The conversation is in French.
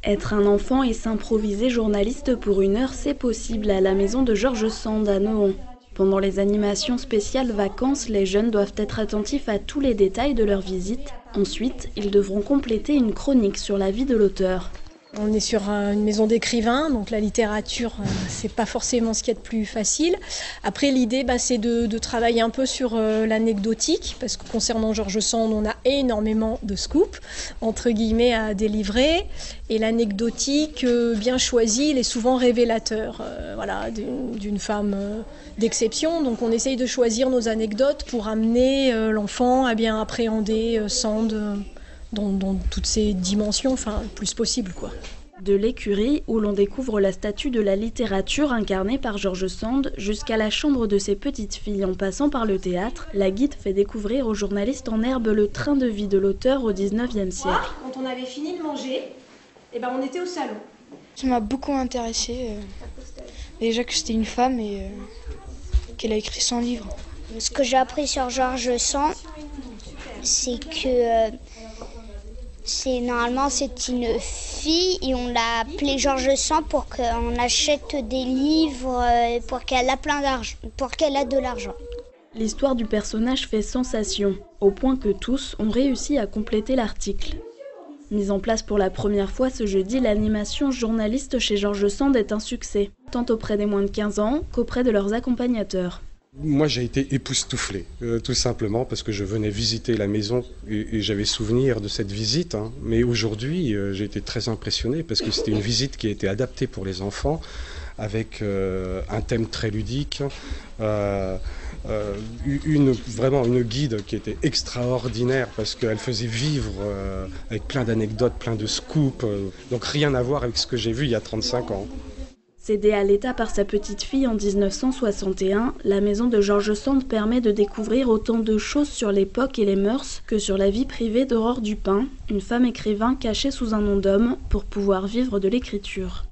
Être un enfant et s'improviser journaliste pour 1 heure, c'est possible à la maison de Georges Sand à Nohant. Pendant les animations spéciales vacances, les jeunes doivent être attentifs à tous les détails de leur visite. Ensuite, ils devront compléter une chronique sur la vie de l'auteur. On est sur une maison d'écrivains, donc la littérature, c'est pas forcément ce qu'il y a de plus facile. Après, l'idée, c'est de travailler un peu sur l'anecdotique, parce que concernant Georges Sand, on a énormément de scoops, entre guillemets, à délivrer. Et l'anecdotique, bien choisie, il est souvent révélateur d'une femme d'exception. Donc on essaye de choisir nos anecdotes pour amener l'enfant à bien appréhender Sand dans toutes ses dimensions, le plus possible, quoi. De l'écurie, où l'on découvre la statue de la littérature incarnée par Georges Sand, jusqu'à la chambre de ses petites filles en passant par le théâtre, la guide fait découvrir aux journalistes en herbe le train de vie de l'auteur au XIXe siècle. Quand on avait fini de manger, on était au salon. Ça m'a beaucoup intéressée. Déjà que c'était une femme et qu'elle a écrit 100 livres. Ce que j'ai appris sur Georges Sand, c'est que normalement c'est une fille et on l'a appelée Georges Sand pour qu'on achète des livres pour qu'elle a plein d'argent, pour qu'elle ait de l'argent. L'histoire du personnage fait sensation, au point que tous ont réussi à compléter l'article. Mise en place pour la première fois ce jeudi, l'animation journaliste chez Georges Sand est un succès, tant auprès des moins de 15 ans qu'auprès de leurs accompagnateurs. Moi, j'ai été époustouflé, tout simplement, parce que je venais visiter la maison et j'avais souvenir de cette visite. Mais aujourd'hui, j'ai été très impressionné parce que c'était une visite qui a été adaptée pour les enfants, avec un thème très ludique, vraiment une guide qui était extraordinaire parce qu'elle faisait vivre avec plein d'anecdotes, plein de scoops. Donc rien à voir avec ce que j'ai vu il y a 35 ans. Cédée à l'État par sa petite fille en 1961, la maison de Georges Sand permet de découvrir autant de choses sur l'époque et les mœurs que sur la vie privée d'Aurore Dupin, une femme écrivain cachée sous un nom d'homme pour pouvoir vivre de l'écriture.